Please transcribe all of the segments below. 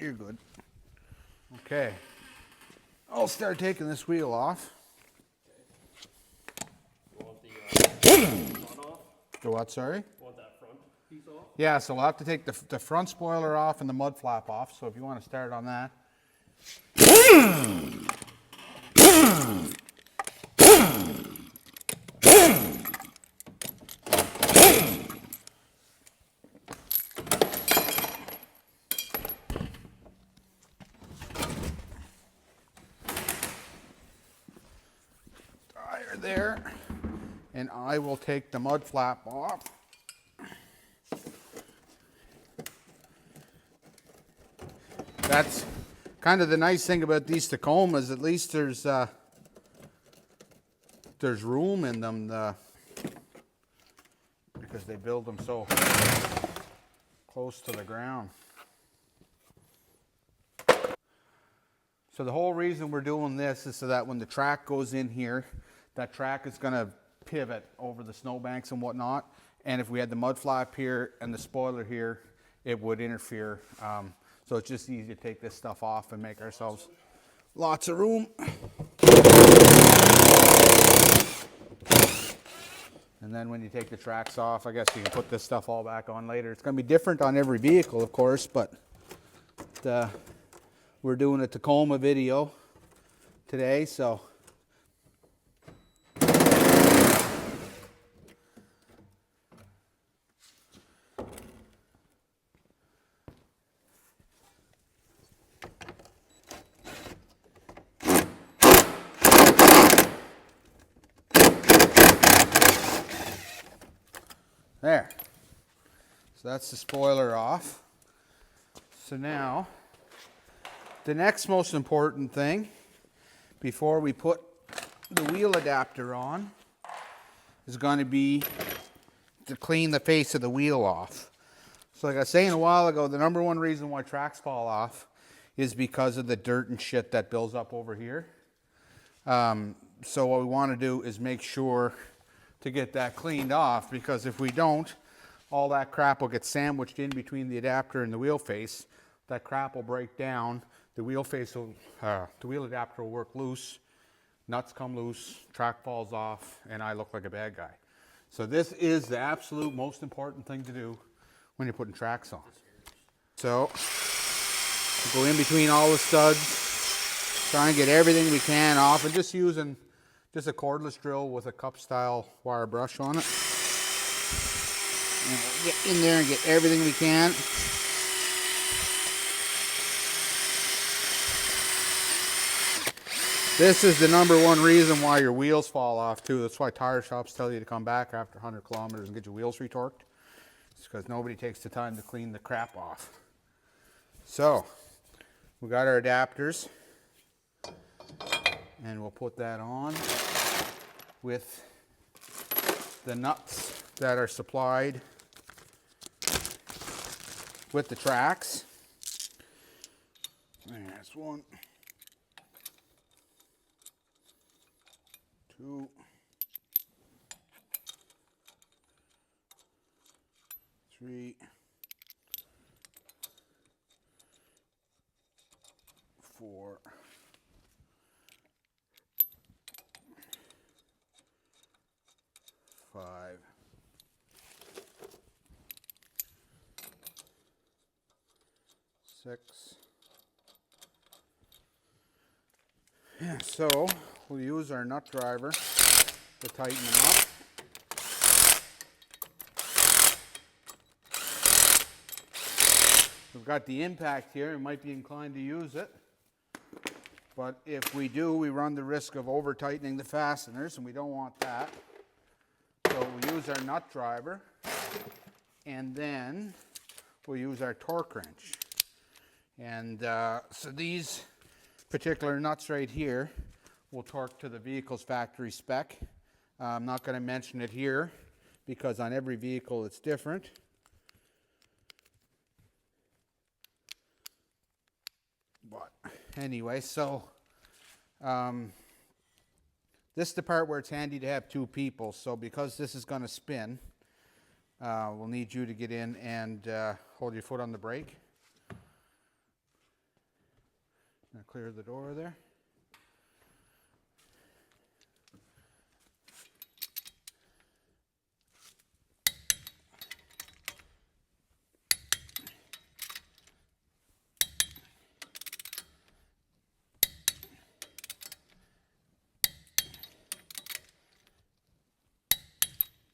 you're good. Okay. I'll start taking this wheel off. You want the front off? The what, sorry? You want that front piece off? Yeah, so we'll have to take the front spoiler off and the mud flap off. So if you want to start on that. Tire there. And I will take the mud flap off. That's kind of the nice thing about these Tacomas. At least there's room in them because they build them so close to the ground. So the whole reason we're doing this is so that when the track goes in here, that track is going to pivot over the snowbanks and whatnot. And if we had the mud flap here and the spoiler here, it would interfere. So it's just easy to take this stuff off and make ourselves lots of room. And then when you take the tracks off, I guess you can put this stuff all back on later. It's going to be different on every vehicle, of course, but we're doing a Tacoma video today, so. There. So that's the spoiler off. So now, the next most important thing before we put the wheel adapter on is going to be to clean the face of the wheel off. So like I was saying a while ago, the number one reason why tracks fall off is because of the dirt and shit that builds up over here. So what we want to do is make sure to get that cleaned off, because if we don't, all that crap will get sandwiched in between the adapter and the wheel face. That crap will break down. The wheel adapter will work loose. Nuts come loose, track falls off, and I look like a bad guy. So this is the absolute most important thing to do when you're putting tracks on. So go in between all the studs, try and get everything we can off, and just using just a cordless drill with a cup style wire brush on it. And we'll get in there and get everything we can. This is the number one reason why your wheels fall off too. That's why tire shops tell you to come back after 100 kilometers and get your wheels retorqued. It's because nobody takes the time to clean the crap off. So, we got our adapters. And we'll put that on with the nuts that are supplied with the tracks. There's 1, 2, 3, 4, 5, 6. Yeah, so we'll use our nut driver to tighten them up. We've got the impact here. We might be inclined to use it. But if we do, we run the risk of over tightening the fasteners, and we don't want that. So we'll use our nut driver, and then we'll use our torque wrench. And so these particular nuts right here will torque to the vehicle's factory spec. I'm not going to mention it here because on every vehicle it's different. But anyway, so this is the part where it's handy to have 2 people. So because this is going to spin, we'll need you to get in and hold your foot on the brake. clear the door there.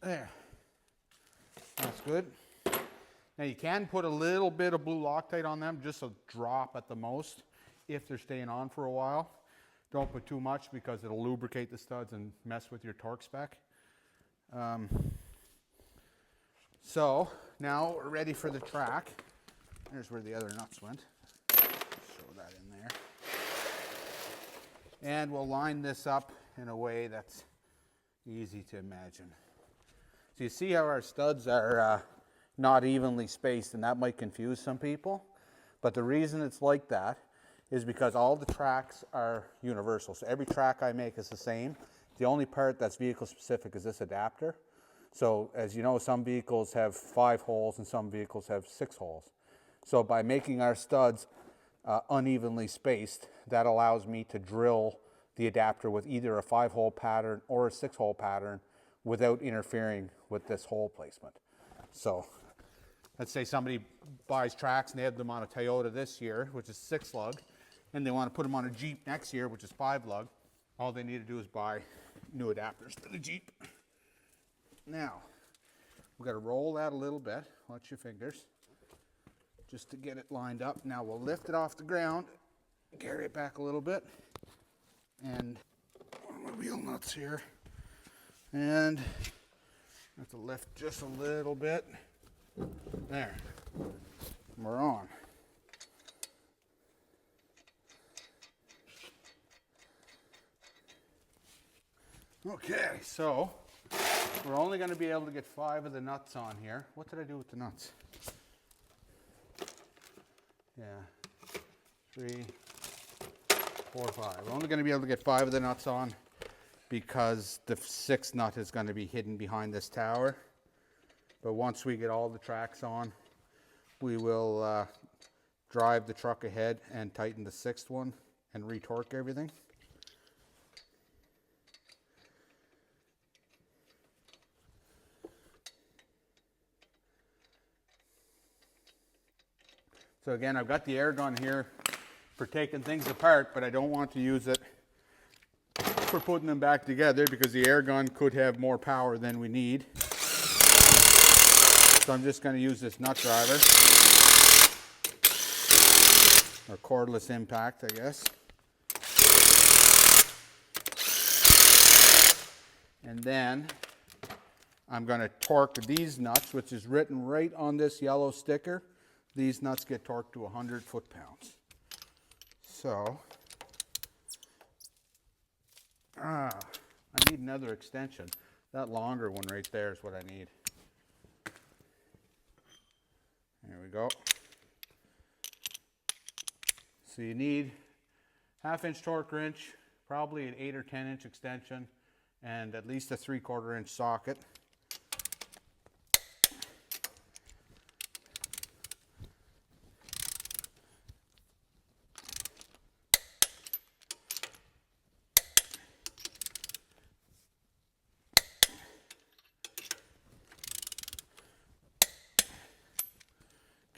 There. That's good. Now you can put a little bit of blue Loctite on them, just a drop at the most, if they're staying on for a while. Don't put too much because it'll lubricate the studs and mess with your torque spec. So now we're ready for the track. There's where the other nuts went. Show that in there. And we'll line this up in a way that's easy to imagine. So you see how our studs are not evenly spaced, and that might confuse some people. But the reason it's like that is because all the tracks are universal. So every track I make is the same. The only part that's vehicle specific is this adapter. So as you know, some vehicles have 5 holes and some vehicles have 6 holes. So by making our studs unevenly spaced, that allows me to drill the adapter with either a 5-hole pattern or a 6-hole pattern without interfering with this hole placement. So let's say somebody buys tracks and they have them on a Toyota this year, which is 6 lug, and they want to put them on a Jeep next year, which is 5 lug. All they need to do is buy new adapters for the Jeep. Now, we've got to roll that a little bit. Watch your fingers, just to get it lined up. Now we'll lift it off the ground, carry it back a little bit, and one of my wheel nuts here. And I have to lift just a little bit. There. We're on. Okay, so we're only going to be able to get 5 of the nuts on here. What did I do with the nuts? Yeah. 3, 4, 5. We're only going to be able to get 5 of the nuts on because the 6th nut is going to be hidden behind this tower. But once we get all the tracks on, we will drive the truck ahead and tighten the 6th one and retorque everything. So again, I've got the air gun here for taking things apart, but I don't want to use it for putting them back together because the air gun could have more power than we need. So I'm just going to use this nut driver, or cordless impact, I guess. And then I'm going to torque these nuts, which is written right on this yellow sticker. These nuts get torqued to 100 foot-pounds. So, I need another extension. That longer one right there is what I need. There we go. So you need 1/2-inch torque wrench, probably an 8 or 10-inch extension, and at least a 3/4 inch socket.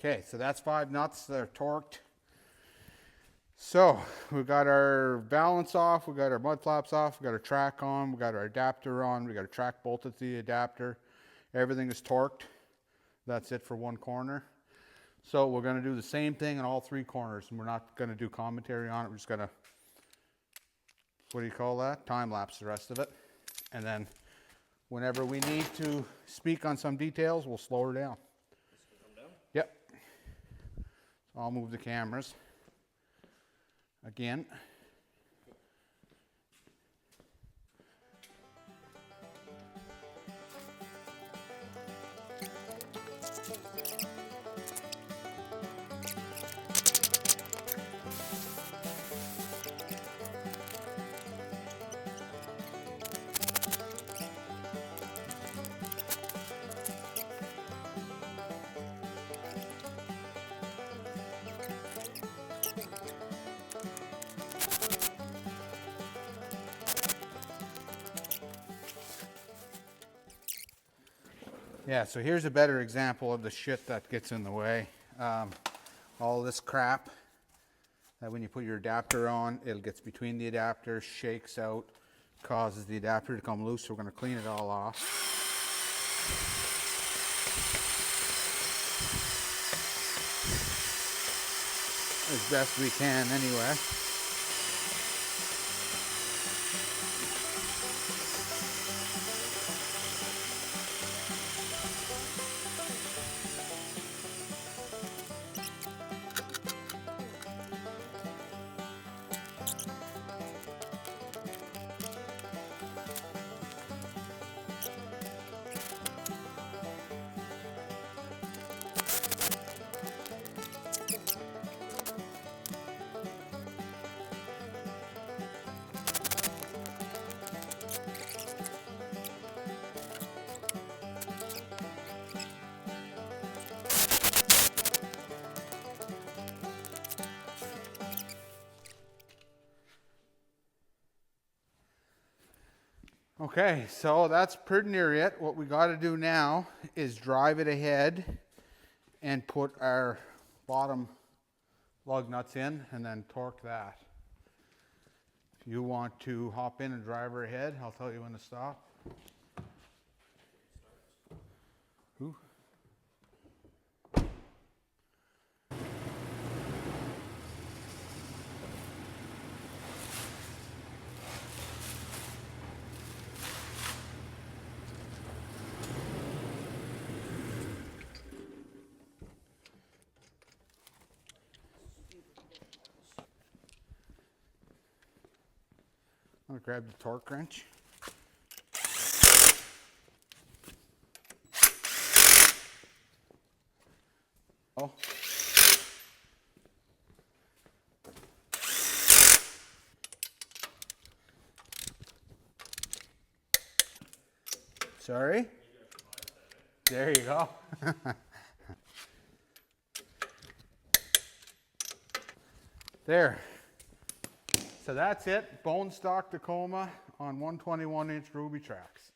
Okay, so that's 5 nuts that are torqued. So we've got our balance off, we've got our mud flaps off, we've got our track on, we've got our adapter on, we've got a track bolted to the adapter. Everything is torqued. That's it for one corner. So we're going to do the same thing in all 3 corners, and we're not going to do commentary on it. We're just going to, what do you call that? Time lapse the rest of it. And then whenever we need to speak on some details, we'll slow her down. Yep. So I'll move the cameras again. Yeah, so here's a better example of the shit that gets in the way. All this crap that when you put your adapter on, it gets between the adapters, shakes out, causes the adapter to come loose. So we're going to clean it all off. As best we can anyway. Okay, so that's pretty near it. What we got to do now is drive it ahead and put our bottom lug nuts in and then torque that. If you want to hop in and drive her ahead, I'll tell you when to stop. Who? I'm gonna grab the torque wrench. Oh. Sorry? There you go. There. So that's it. Bone stock Tacoma on 121-inch Ruby tracks.